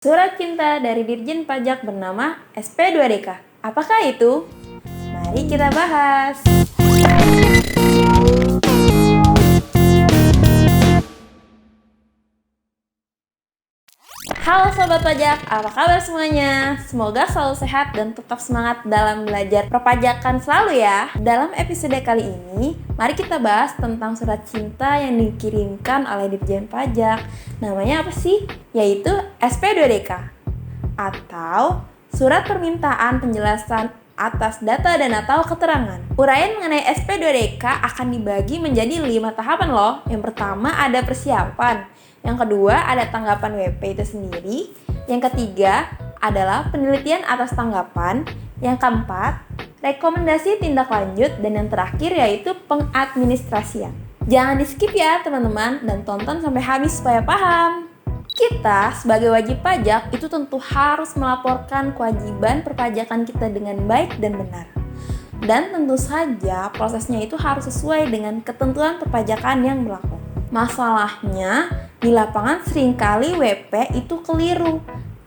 Surat cinta dari Dirjen Pajak bernama SP2DK. Apakah itu? Mari kita bahas. Halo Sobat Pajak, apa kabar semuanya? Semoga selalu sehat dan tetap semangat dalam belajar perpajakan selalu ya. Dalam episode kali ini, mari kita bahas tentang surat cinta yang dikirimkan oleh Dirjen Pajak. Namanya apa sih? Yaitu SP2DK atau Surat Permintaan Penjelasan atas data dan atau keterangan. Uraian mengenai SP2DK akan dibagi menjadi 5 tahapan loh. Yang pertama ada persiapan. Yang kedua ada tanggapan WP itu sendiri. Yang ketiga adalah penelitian atas tanggapan. Yang keempat, rekomendasi tindak lanjut. Dan yang terakhir yaitu pengadministrasian. Jangan di skip ya teman-teman dan tonton sampai habis supaya paham. Kita sebagai wajib pajak itu tentu harus melaporkan kewajiban perpajakan kita dengan baik dan benar. Dan tentu saja prosesnya itu harus sesuai dengan ketentuan perpajakan yang berlaku. Masalahnya, di lapangan seringkali WP itu keliru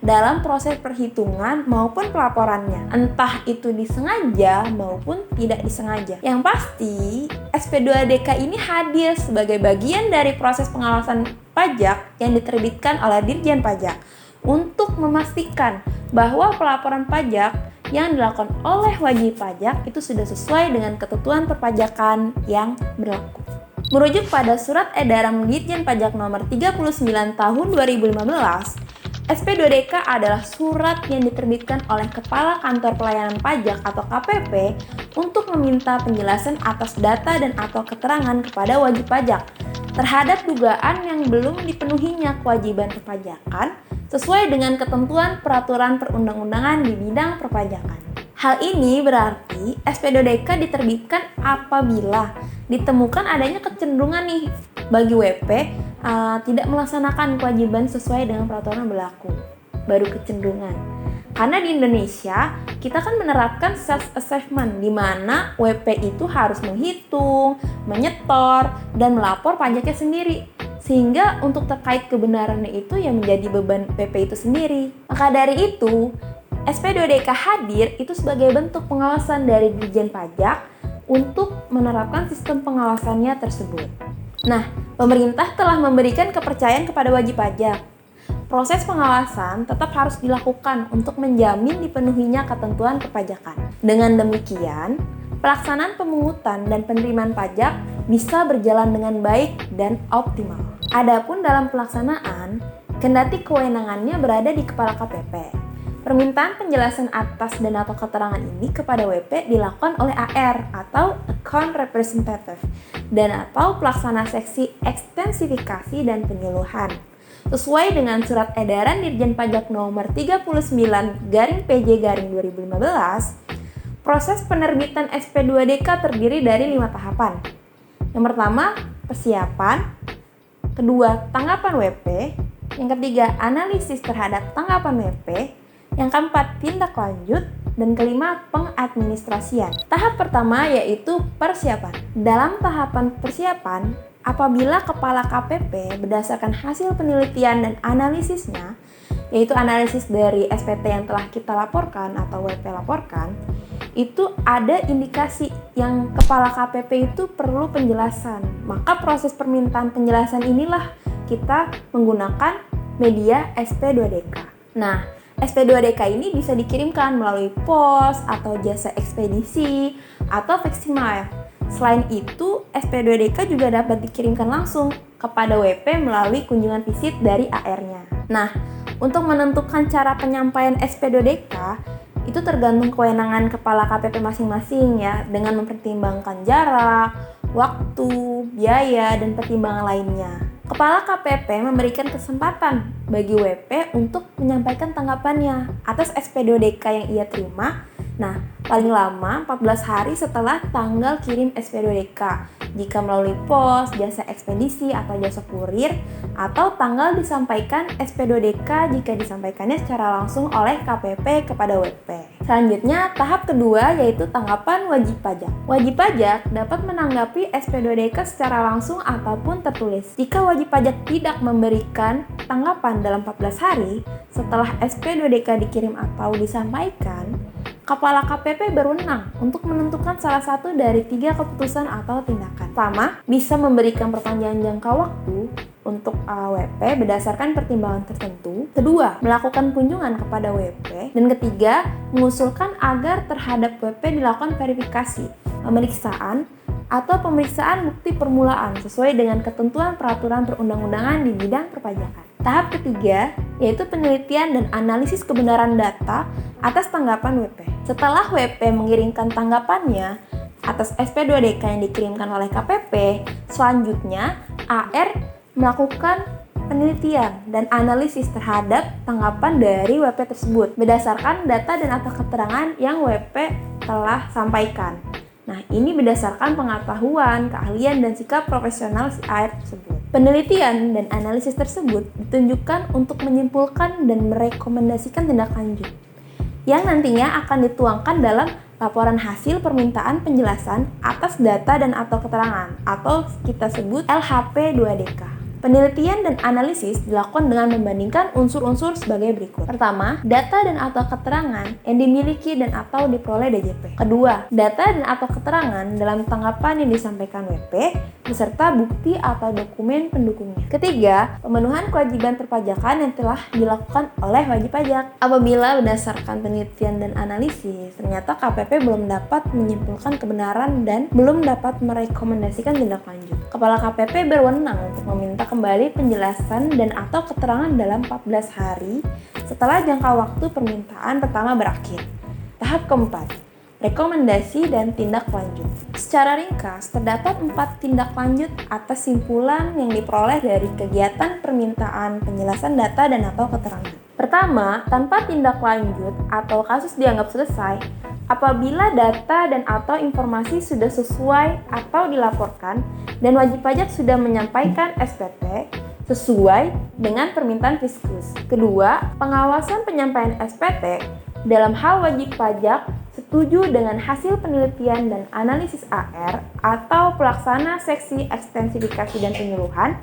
dalam proses perhitungan maupun pelaporannya. Entah itu disengaja maupun tidak disengaja. Yang pasti, SP2DK ini hadir sebagai bagian dari proses pengawasan pajak yang diterbitkan oleh Dirjen Pajak untuk memastikan bahwa pelaporan pajak yang dilakukan oleh wajib pajak itu sudah sesuai dengan ketentuan perpajakan yang berlaku. Merujuk pada Surat Edaran Dirjen Pajak Nomor 39 Tahun 2015, SP2DK adalah surat yang diterbitkan oleh Kepala Kantor Pelayanan Pajak atau KPP untuk meminta penjelasan atas data dan atau keterangan kepada wajib pajak terhadap dugaan yang belum dipenuhinya kewajiban perpajakan sesuai dengan ketentuan peraturan perundang-undangan di bidang perpajakan. Hal ini berarti SP2DK diterbitkan apabila ditemukan adanya kecenderungan nih bagi WP tidak melaksanakan kewajiban sesuai dengan peraturan berlaku. Baru kecenderungan. Karena di Indonesia kita kan menerapkan self-assessment di mana WP itu harus menghitung, menyetor, dan melapor pajaknya sendiri. Sehingga untuk terkait kebenarannya itu yang menjadi beban WP itu sendiri. Maka dari itu, SP2DK hadir itu sebagai bentuk pengawasan dari Dirjen Pajak untuk menerapkan sistem pengawasannya tersebut. Nah, pemerintah telah memberikan kepercayaan kepada wajib pajak. Proses pengawasan tetap harus dilakukan untuk menjamin dipenuhinya ketentuan perpajakan. Dengan demikian, pelaksanaan pemungutan dan penerimaan pajak bisa berjalan dengan baik dan optimal. Adapun dalam pelaksanaan, kendati kewenangannya berada di Kepala KPP. Permintaan penjelasan atas dan atau keterangan ini kepada WP dilakukan oleh AR atau Account Representative dan atau pelaksana seksi ekstensifikasi dan penyuluhan. Sesuai dengan Surat Edaran Dirjen Pajak Nomor 39/PJ/2015, proses penerbitan SP2DK terdiri dari 5 tahapan. Yang pertama, persiapan. Kedua, tanggapan WP. Yang ketiga, analisis terhadap tanggapan WP. Yang keempat, tindak lanjut. Dan kelima, pengadministrasian. Tahap pertama yaitu persiapan. Dalam tahapan persiapan, apabila Kepala KPP berdasarkan hasil penelitian dan analisisnya, yaitu analisis dari SPT yang telah kita laporkan atau WP laporkan, itu ada indikasi yang Kepala KPP itu perlu penjelasan. Maka proses permintaan penjelasan inilah kita menggunakan media SP2DK. Nah, SP2DK ini bisa dikirimkan melalui pos atau jasa ekspedisi atau Veximail. Selain itu, SP2DK juga dapat dikirimkan langsung kepada WP melalui kunjungan visit dari AR-nya. Nah, untuk menentukan cara penyampaian SP2DK, itu tergantung kewenangan Kepala KPP masing-masing ya, dengan mempertimbangkan jarak, waktu, biaya, dan pertimbangan lainnya. Kepala KPP memberikan kesempatan bagi WP untuk menyampaikan tanggapannya atas SP2DK yang ia terima. Nah, paling lama 14 hari setelah tanggal kirim SP2DK. jika melalui pos, jasa ekspedisi atau jasa kurir, atau tanggal disampaikan SP2DK jika disampaikannya secara langsung oleh KPP kepada WP. Selanjutnya, tahap kedua yaitu tanggapan wajib pajak. Wajib pajak dapat menanggapi SP2DK secara langsung ataupun tertulis. Jika wajib pajak tidak memberikan tanggapan dalam 14 hari setelah SP2DK dikirim atau disampaikan, Kepala KPP berwenang untuk menentukan salah satu dari 3 keputusan atau tindakan. Pertama, bisa memberikan perpanjangan jangka waktu untuk WP berdasarkan pertimbangan tertentu. Kedua, melakukan kunjungan kepada WP. Dan ketiga, mengusulkan agar terhadap WP dilakukan verifikasi, pemeriksaan, atau pemeriksaan bukti permulaan sesuai dengan ketentuan peraturan perundang-undangan di bidang perpajakan. Tahap ketiga, yaitu penelitian dan analisis kebenaran data atas tanggapan WP. Setelah WP mengirimkan tanggapannya atas SP2DK yang dikirimkan oleh KPP, selanjutnya AR melakukan penelitian dan analisis terhadap tanggapan dari WP tersebut berdasarkan data dan atau keterangan yang WP telah sampaikan. Nah, ini berdasarkan pengetahuan, keahlian, dan sikap profesional si AR tersebut. Penelitian dan analisis tersebut ditunjukkan untuk menyimpulkan dan merekomendasikan tindak lanjut yang nantinya akan dituangkan dalam laporan hasil permintaan penjelasan atas data dan atau keterangan atau kita sebut LHP2DK. Penelitian dan analisis dilakukan dengan membandingkan unsur-unsur sebagai berikut. Pertama, data dan atau keterangan yang dimiliki dan atau diperoleh DJP. Kedua, data dan atau keterangan dalam tanggapan yang disampaikan WP beserta bukti atau dokumen pendukungnya. Ketiga, pemenuhan kewajiban perpajakan yang telah dilakukan oleh wajib pajak. Apabila berdasarkan penelitian dan analisis, ternyata KPP belum dapat menyimpulkan kebenaran dan belum dapat merekomendasikan tindak lanjut, Kepala KPP berwenang untuk meminta kembali penjelasan dan atau keterangan dalam 14 hari setelah jangka waktu permintaan pertama berakhir. Tahap keempat, rekomendasi dan tindak lanjut. Secara ringkas, terdapat 4 tindak lanjut atas simpulan yang diperoleh dari kegiatan permintaan penjelasan data dan atau keterangan. Pertama, tanpa tindak lanjut atau kasus dianggap selesai apabila data dan atau informasi sudah sesuai atau dilaporkan dan wajib pajak sudah menyampaikan SPT sesuai dengan permintaan Fiskus. Kedua, pengawasan penyampaian SPT dalam hal wajib pajak setuju dengan hasil penelitian dan analisis AR atau pelaksana seksi ekstensifikasi dan penyuluhan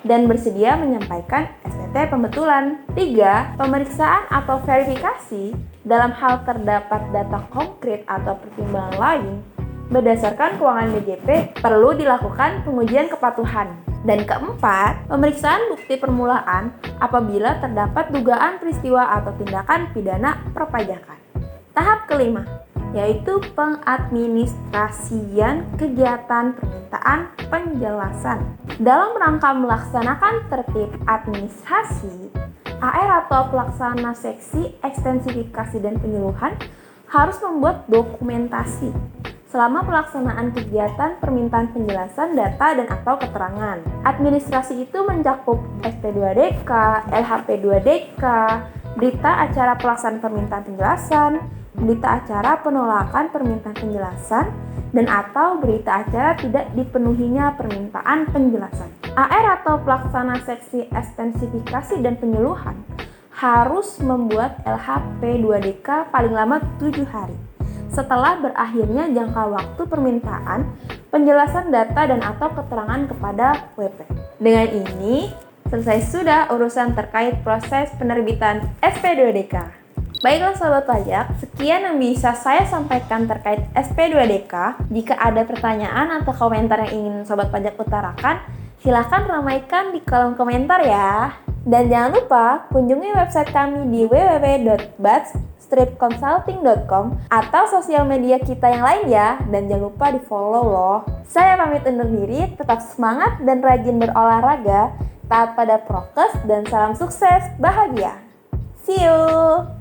dan bersedia menyampaikan SPT pembetulan. 3. Pemeriksaan atau verifikasi dalam hal terdapat data konkret atau pertimbangan lain berdasarkan keuangan DJP perlu dilakukan pengujian kepatuhan. Dan keempat, pemeriksaan bukti permulaan apabila terdapat dugaan peristiwa atau tindakan pidana perpajakan. Tahap kelima, yaitu pengadministrasian kegiatan permintaan penjelasan. Dalam rangka melaksanakan tertib administrasi, AR atau pelaksana seksi ekstensifikasi dan penyuluhan harus membuat dokumentasi selama pelaksanaan kegiatan permintaan penjelasan data dan atau keterangan. Administrasi itu mencakup SP2DK, LHP2DK, berita acara pelaksanaan permintaan penjelasan, berita acara penolakan permintaan penjelasan, dan atau berita acara tidak dipenuhinya permintaan penjelasan. AR atau pelaksana seksi ekstensifikasi dan penyuluhan harus membuat LHP2DK paling lama 7 hari setelah berakhirnya jangka waktu permintaan penjelasan data dan atau keterangan kepada WP. Dengan ini, selesai sudah urusan terkait proses penerbitan SP2DK. Baiklah Sobat Pajak, sekian yang bisa saya sampaikan terkait SP2DK. Jika ada pertanyaan atau komentar yang ingin Sobat Pajak utarakan, silahkan ramaikan di kolom komentar ya. Dan jangan lupa kunjungi website kami di www.batchstreetconsulting.com atau sosial media kita yang lain ya. Dan jangan lupa di follow loh. Saya pamit undur diri, tetap semangat dan rajin berolahraga, taat pada prokes, dan salam sukses bahagia. See you!